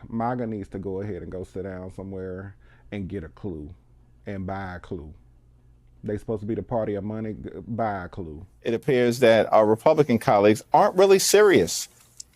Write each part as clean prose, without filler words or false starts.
MAGA needs to go ahead and go sit down somewhere and get a clue and buy a clue. They supposed to be the party of money. Buy a clue. It appears that our Republican colleagues aren't really serious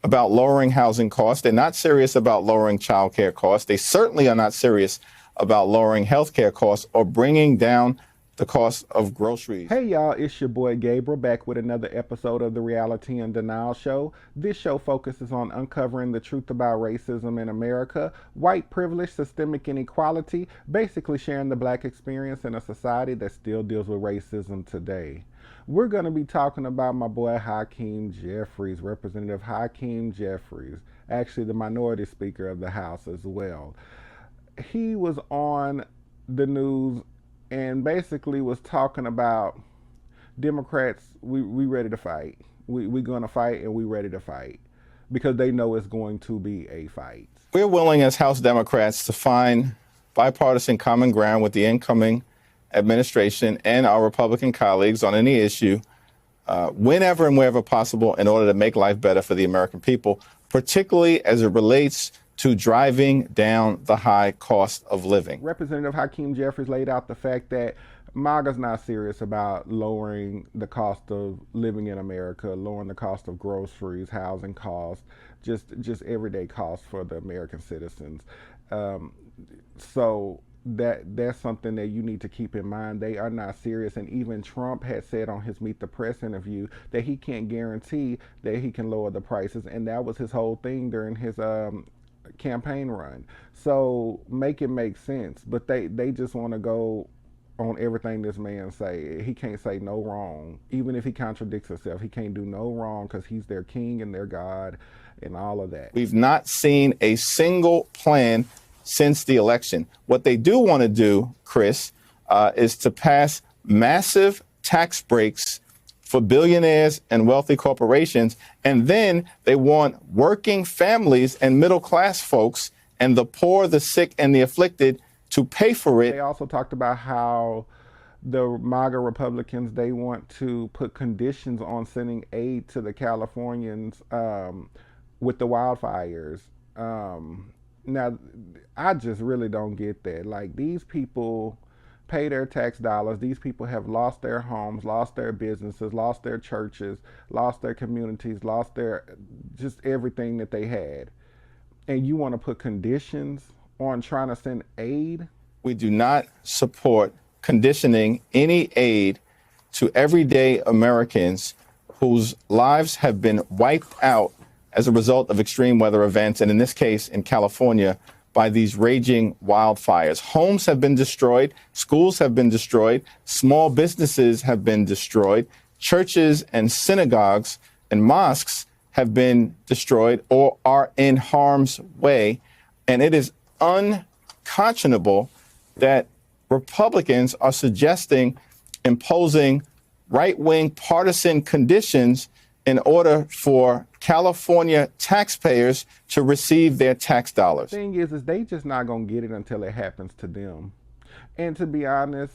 about lowering housing costs. They're not serious about lowering child care costs. They certainly are not serious about lowering health care costs or bringing down the cost of groceries. Hey y'all, it's your boy Gabriel back with another episode of the Reality and Denial Show. This show focuses on uncovering the truth about racism in America, white privilege, systemic inequality, basically sharing the black experience in a society that still deals with racism today. We're going to be talking about my boy Hakeem Jeffries, Representative Hakeem Jeffries, actually the minority speaker of the House as well. He was on the news and basically was talking about Democrats, we ready to fight. We gonna fight and we ready to fight because they know it's going to be a fight. We're willing as House Democrats to find bipartisan common ground with the incoming administration and our Republican colleagues on any issue whenever and wherever possible in order to make life better for the American people, particularly as it relates to driving down the high cost of living. Representative Hakeem Jeffries laid out the fact that MAGA's not serious about lowering the cost of living in America, lowering the cost of groceries, housing costs, just everyday costs for the American citizens. So that's something that you need to keep in mind. They are not serious, and even Trump had said on his Meet the Press interview that he can't guarantee that he can lower the prices, and that was his whole thing during his campaign run. So make it make sense, but they just want to go on everything this man say. He can't say no wrong, even if he contradicts himself. He can't do no wrong because he's their king and their God and all of that. We've not seen a single plan since the election. What they do want to do, Chris, is to pass massive tax breaks for billionaires and wealthy corporations. And then they want working families and middle class folks and the poor, the sick, and the afflicted to pay for it. They also talked about how the MAGA Republicans, they want to put conditions on sending aid to the Californians with the wildfires. Now, I just really don't get that. Like, these people pay their tax dollars. These people have lost their homes, lost their businesses, lost their churches, lost their communities, lost their just everything that they had. And you want to put conditions on trying to send aid? We do not support conditioning any aid to everyday Americans whose lives have been wiped out as a result of extreme weather events, and in this case, in California, by these raging wildfires. Homes have been destroyed, schools have been destroyed, small businesses have been destroyed, churches and synagogues and mosques have been destroyed or are in harm's way. And it is unconscionable that Republicans are suggesting imposing right-wing partisan conditions in order for California taxpayers to receive their tax dollars. The thing is they just not going to get it until it happens to them. And to be honest,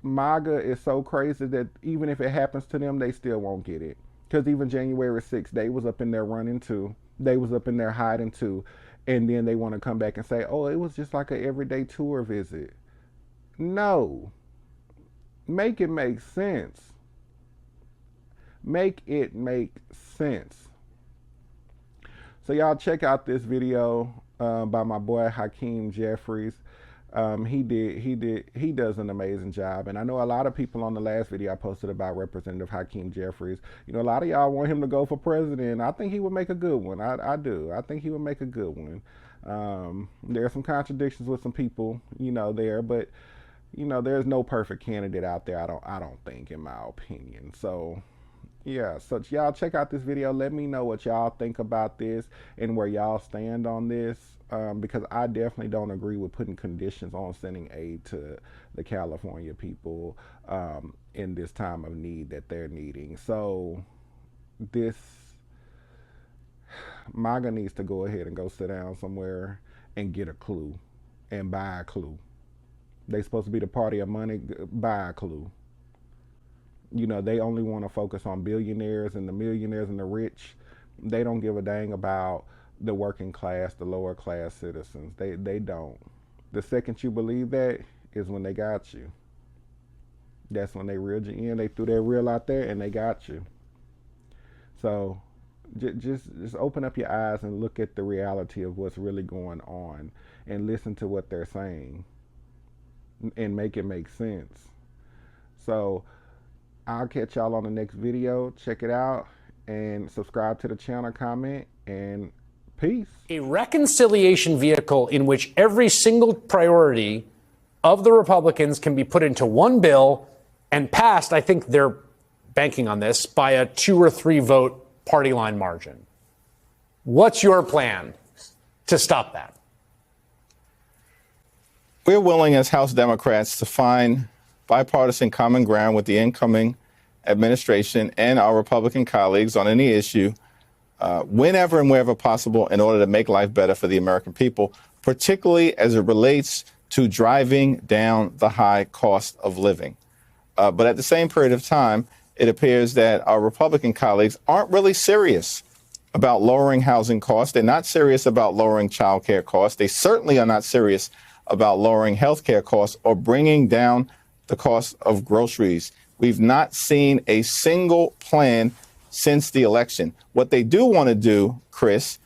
MAGA is so crazy that even if it happens to them, they still won't get it. Because even January 6th, they was up in there running too. They was up in there hiding too. And then they want to come back and say, oh, it was just like an everyday tour visit. No. Make it make sense. Make it make sense. So y'all check out this video by my boy Hakeem Jeffries. He does an amazing job. And I know a lot of people on the last video I posted about Representative Hakeem Jeffries, you know, a lot of y'all want him to go for president. I think he would make a good one. I do. I think he would make a good one. There are some contradictions with some people, you know, there, but you know, there's no perfect candidate out there. I don't think, in my opinion. So yeah, so y'all check out this video. Let me know what y'all think about this and where y'all stand on this, because I definitely don't agree with putting conditions on sending aid to the California people in this time of need that they're needing. So this MAGA needs to go ahead and go sit down somewhere and get a clue and buy a clue. They supposed to be the party of money. Buy a clue. You know, they only want to focus on billionaires and the millionaires and the rich. They don't give a dang about the working class, the lower class citizens. They don't. The second you believe that is when they got you. That's when they reeled you in. They threw their reel out there and they got you. So just open up your eyes and look at the reality of what's really going on and listen to what they're saying and make it make sense. So I'll catch y'all on the next video. Check it out and subscribe to the channel, comment, and peace. A reconciliation vehicle in which every single priority of the Republicans can be put into one bill and passed. I think they're banking on this by a 2 or 3 vote party line margin. What's your plan to stop that? We're willing as House Democrats to find bipartisan common ground with the incoming administration and our Republican colleagues on any issue whenever and wherever possible in order to make life better for the American people, particularly as it relates to driving down the high cost of living. But at the same period of time, it appears that our Republican colleagues aren't really serious about lowering housing costs. They're not serious about lowering child care costs. They certainly are not serious about lowering health care costs or bringing down the cost of groceries. We've not seen a single plan since the election. What they do want to do, Chris,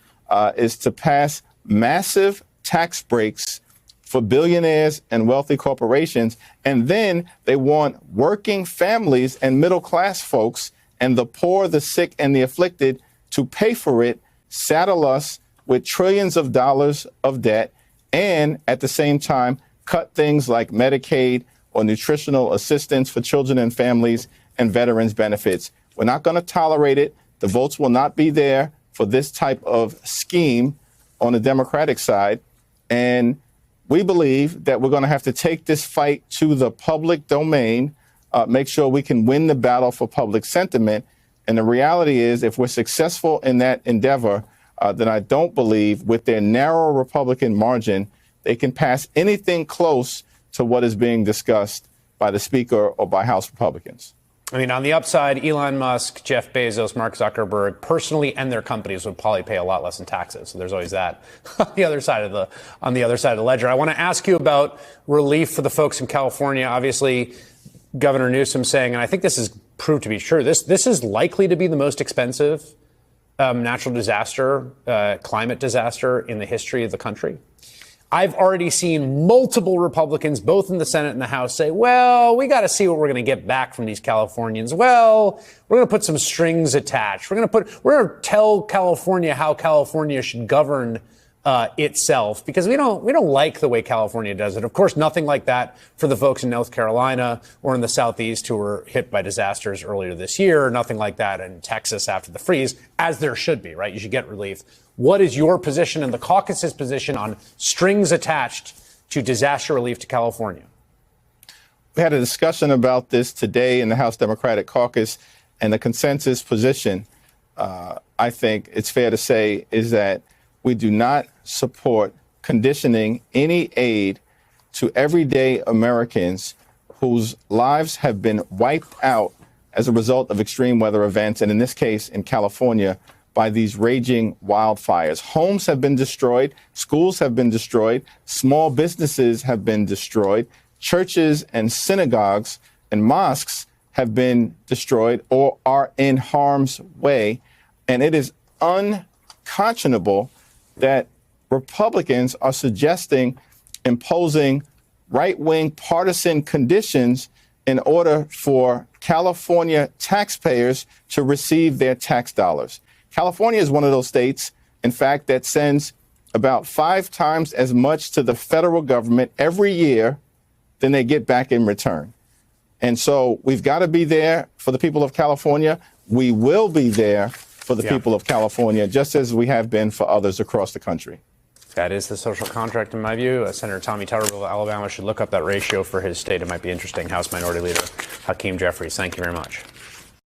is to pass massive tax breaks for billionaires and wealthy corporations. And then they want working families and middle class folks and the poor, the sick, and the afflicted to pay for it, saddle us with trillions of dollars of debt, and at the same time, cut things like Medicaid or nutritional assistance for children and families and veterans benefits. We're not going to tolerate it. The votes will not be there for this type of scheme on the Democratic side. And we believe that we're going to have to take this fight to the public domain, make sure we can win the battle for public sentiment. And the reality is, if we're successful in that endeavor, then I don't believe with their narrow Republican margin, they can pass anything close to what is being discussed by the Speaker or by House Republicans. I mean, on the upside, Elon Musk, Jeff Bezos, Mark Zuckerberg, personally and their companies would probably pay a lot less in taxes. So there's always that on the other side of the ledger. I want to ask you about relief for the folks in California. Obviously, Governor Newsom saying, and I think this is proved to be true, this is likely to be the most expensive natural disaster, climate disaster in the history of the country. I've already seen multiple Republicans, both in the Senate and the House, say, well, we got to see what we're going to get back from these Californians. Well, we're going to put some strings attached. We're going to tell California how California should govern itself, because we don't like the way California does it. Of course, nothing like that for the folks in North Carolina or in the Southeast who were hit by disasters earlier this year. Nothing like that in Texas after the freeze, as there should be, right? You should get relief. What is your position and the caucus's position on strings attached to disaster relief to California? We had a discussion about this today in the House Democratic Caucus, and the consensus position, I think it's fair to say, is that we do not support conditioning any aid to everyday Americans whose lives have been wiped out as a result of extreme weather events, and in this case, in California, by these raging wildfires. Homes have been destroyed, schools have been destroyed, small businesses have been destroyed, churches and synagogues and mosques have been destroyed or are in harm's way. And it is unconscionable that Republicans are suggesting imposing right-wing partisan conditions in order for California taxpayers to receive their tax dollars. California is one of those states, in fact, that sends about 5 times as much to the federal government every year than they get back in return. And so we've got to be there for the people of California. We will be there for the people of California, just as we have been for others across the country. That is the social contract, in my view. Senator Tommy Tuberville of Alabama should look up that ratio for his state. It might be interesting. House Minority Leader Hakeem Jeffries, thank you very much.